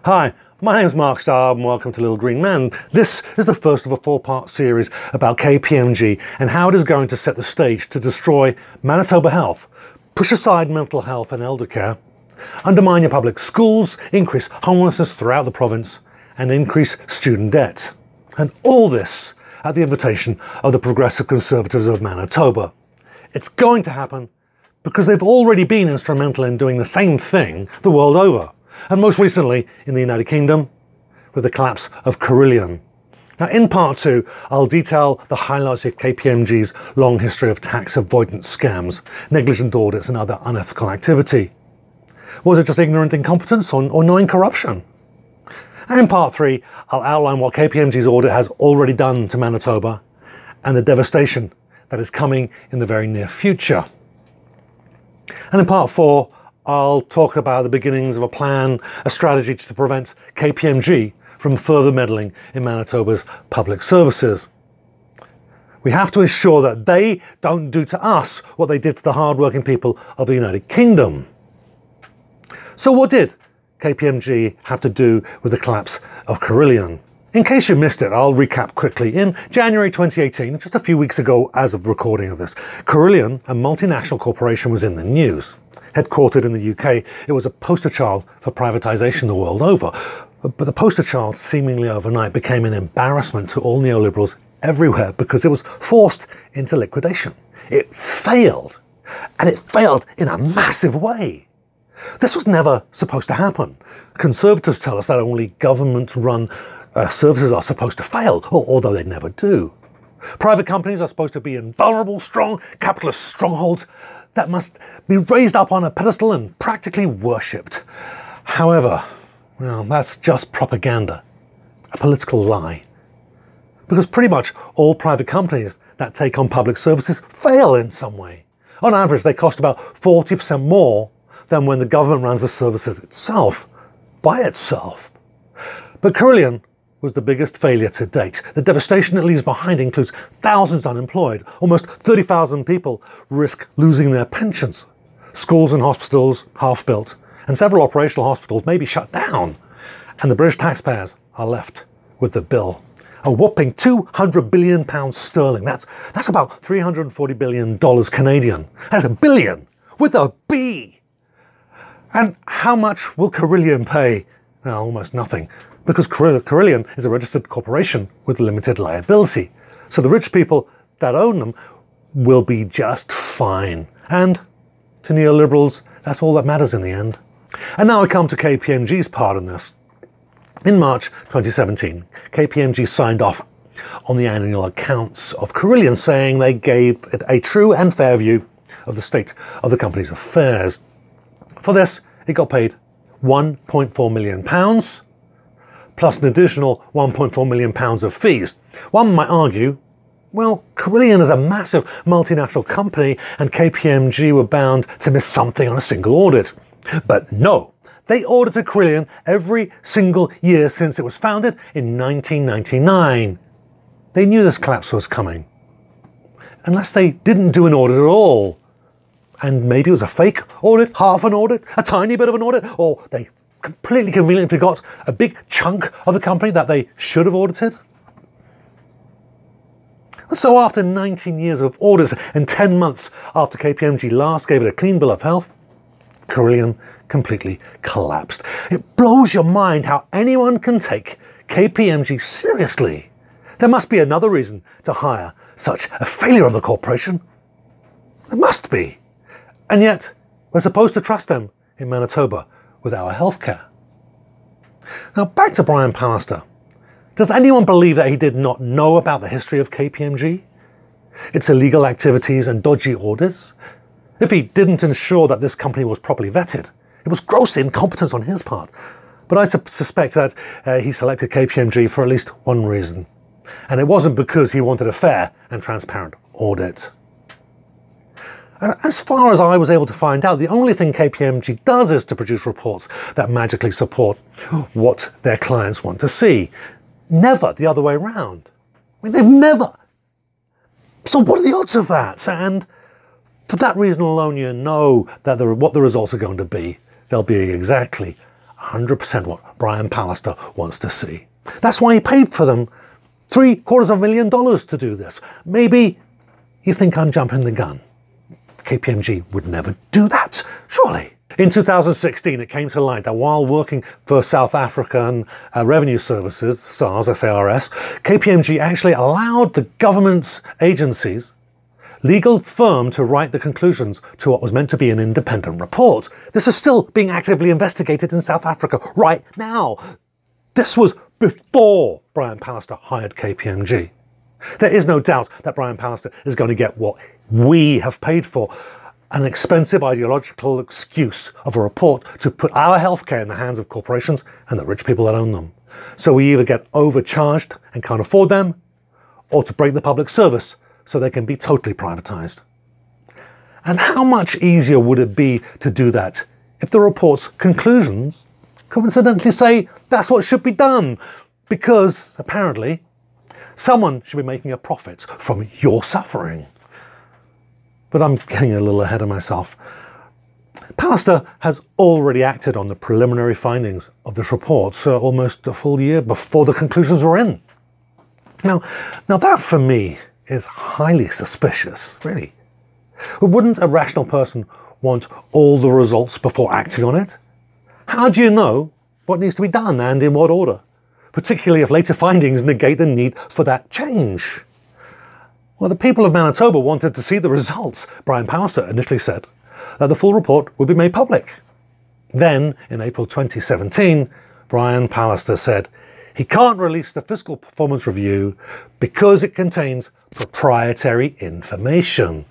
Hi, my name's Mark Stallard and welcome to Little Green Man. This is the first of a four-part series about KPMG and how it is going to set the stage to destroy Manitoba health, push aside mental health and elder care, undermine your public schools, increase homelessness throughout the province, and increase student debt. And all this at the invitation of the Progressive Conservatives of Manitoba. It's going to happen because they've already been instrumental in doing the same thing the world over. And most recently in the United Kingdom with the collapse of Carillion. Now in part 2, I'll detail the highlights of KPMG's long history of tax avoidance scams, negligent audits and other unethical activity. Was it just ignorant incompetence or knowing corruption? And in part 3, I'll outline what KPMG's audit has already done to Manitoba and the devastation that is coming in the very near future. And in part 4, I'll talk about the beginnings of a plan, a strategy to prevent KPMG from further meddling in Manitoba's public services. We have to ensure that they don't do to us what they did to the hard-working people of the United Kingdom. So what did KPMG have to do with the collapse of Carillion? In case you missed it, I'll recap quickly. In January 2018, just a few weeks ago as of recording of this, Carillion, a multinational corporation, was in the news. Headquartered in the UK, it was a poster child for privatization the world over. But the poster child seemingly overnight became an embarrassment to all neoliberals everywhere because it was forced into liquidation. It failed, and it failed in a massive way. This was never supposed to happen. Conservatives tell us that only government-run services are supposed to fail, although they never do. Private companies are supposed to be invulnerable, strong, capitalist strongholds that must be raised up on a pedestal and practically worshipped. However, well, that's just propaganda, a political lie. Because pretty much all private companies that take on public services fail in some way. On average, they cost about 40% more than when the government runs the services itself, by itself. But Carillion was the biggest failure to date. The devastation it leaves behind includes thousands unemployed. Almost 30,000 people risk losing their pensions. Schools and hospitals half-built, and several operational hospitals may be shut down. And the British taxpayers are left with the bill. A whopping £200 billion sterling. That's about $340 billion Canadian. That's a billion, with a B. And how much will Carillion pay? Well, almost nothing. Because Carillion is a registered corporation with limited liability. So the rich people that own them will be just fine. And to neoliberals, that's all that matters in the end. And now I come to KPMG's part in this. In March 2017, KPMG signed off on the annual accounts of Carillion, saying they gave it a true and fair view of the state of the company's affairs. For this, it got paid £1.4 million, plus an additional £1.4 million of fees. One might argue, well, Carillion is a massive multinational company and KPMG were bound to miss something on a single audit. But no, they audited Carillion every single year since it was founded in 1999. They knew this collapse was coming. Unless they didn't do an audit at all. And maybe it was a fake audit, half an audit, a tiny bit of an audit, or they completely conveniently forgot a big chunk of the company that they should have audited. So after 19 years of audits and 10 months after KPMG last gave it a clean bill of health, Carillion completely collapsed. It blows your mind how anyone can take KPMG seriously. There must be another reason to hire such a failure of the corporation. There must be. And yet, we're supposed to trust them in Manitoba with our healthcare. Now back to Brian Pallister. Does anyone believe that he did not know about the history of KPMG? Its illegal activities and dodgy audits? If he didn't ensure that this company was properly vetted, it was gross incompetence on his part. But I suspect that he selected KPMG for at least one reason. And it wasn't because he wanted a fair and transparent audit. As far as I was able to find out, the only thing KPMG does is to produce reports that magically support what their clients want to see. Never the other way around. I mean, they've never. So what are the odds of that? And for that reason alone, you know that what the results are going to be. They'll be exactly 100% what Brian Pallister wants to see. That's why he paid for them $750,000 to do this. Maybe you think I'm jumping the gun. KPMG would never do that, surely. In 2016, it came to light that while working for South African Revenue Services, SARS, S-A-R-S, KPMG actually allowed the government's agencies, legal firm, to write the conclusions to what was meant to be an independent report. This is still being actively investigated in South Africa right now. This was before Brian Pallister hired KPMG. There is no doubt that Brian Pallister is going to get what we have paid for, an expensive ideological excuse of a report to put our healthcare in the hands of corporations and the rich people that own them. So we either get overcharged and can't afford them, or to break the public service so they can be totally privatized. And how much easier would it be to do that if the report's conclusions coincidentally say that's what should be done? Because apparently someone should be making a profit from your suffering. But I'm getting a little ahead of myself. Pallister has already acted on the preliminary findings of this report, so almost a full year before the conclusions were in. Now that for me is highly suspicious, really. Wouldn't a rational person want all the results before acting on it? How do you know what needs to be done and in what order? Particularly if later findings negate the need for that change. Well, the people of Manitoba wanted to see the results. Brian Pallister initially said that the full report would be made public. Then, in April 2017, Brian Pallister said he can't release the fiscal performance review because it contains proprietary information,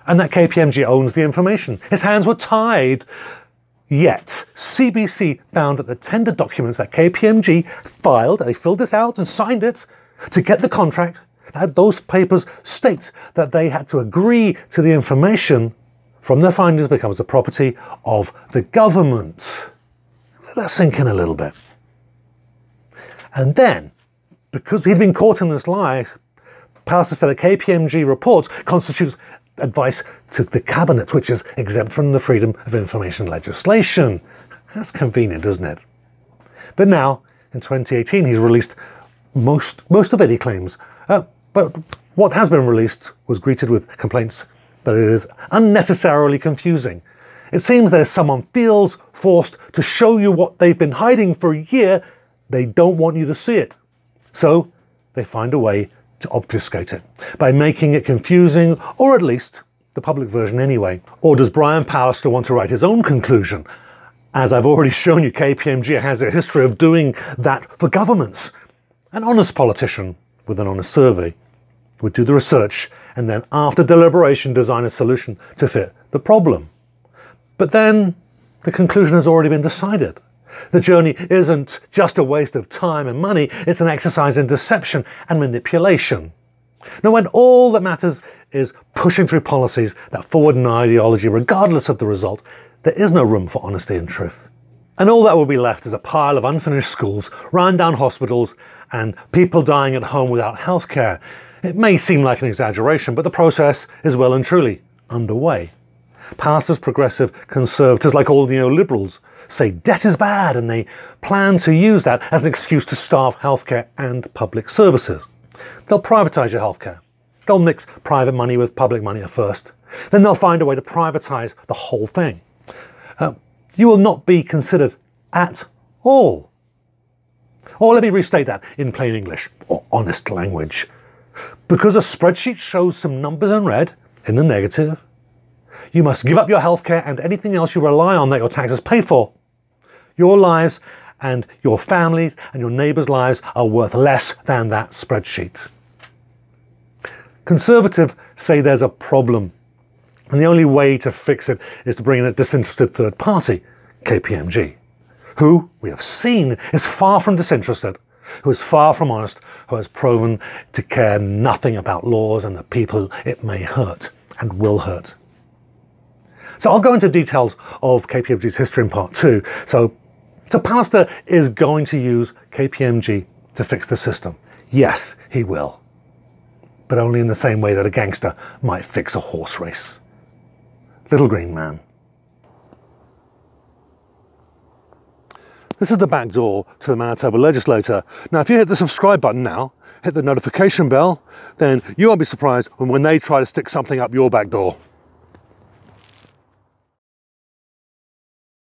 and that KPMG owns the information. His hands were tied. Yet, CBC found that the tender documents that KPMG filed, they filled this out and signed it to get the contract, that those papers state that they had to agree to the information from their findings becomes the property of the government. Let that sink in a little bit. And then, because he'd been caught in this lie, Pallister said that KPMG reports constitutes advice to the cabinet, which is exempt from the Freedom of Information legislation. That's convenient, isn't it? But now, in 2018, he's released most of it, he claims. But what has been released was greeted with complaints that it is unnecessarily confusing. It seems that if someone feels forced to show you what they've been hiding for a year, they don't want you to see it. So they find a way to obfuscate it by making it confusing, or at least the public version anyway. Or does Brian Pallister want to write his own conclusion? As I've already shown you, KPMG has a history of doing that for governments. An honest politician with an honest survey would do the research and then after deliberation design a solution to fit the problem. But then the conclusion has already been decided. The journey isn't just a waste of time and money, it's an exercise in deception and manipulation. Now, when all that matters is pushing through policies that forward an ideology regardless of the result, there is no room for honesty and truth. And all that will be left is a pile of unfinished schools, run-down hospitals, and people dying at home without healthcare. It may seem like an exaggeration, but the process is well and truly underway. Pallister's progressive conservatives, like all neoliberals, say debt is bad, and they plan to use that as an excuse to starve healthcare and public services. They'll privatise your healthcare. They'll mix private money with public money at first. Then they'll find a way to privatise the whole thing. You will not be considered at all. Or let me restate that in plain English, or honest language. Because a spreadsheet shows some numbers in red, in the negative, you must give up your healthcare and anything else you rely on that your taxes pay for. Your lives and your families and your neighbours' lives are worth less than that spreadsheet. Conservatives say there's a problem, and the only way to fix it is to bring in a disinterested third party, KPMG, who, we have seen, is far from disinterested, who is far from honest, who has proven to care nothing about laws and the people it may hurt and will hurt. So I'll go into details of KPMG's history in part 2. So Pallister is going to use KPMG to fix the system. Yes, he will. But only in the same way that a gangster might fix a horse race. Little Green Man. This is the back door to the Manitoba legislature. Now, if you hit the subscribe button now, hit the notification bell, then you won't be surprised when they try to stick something up your back door.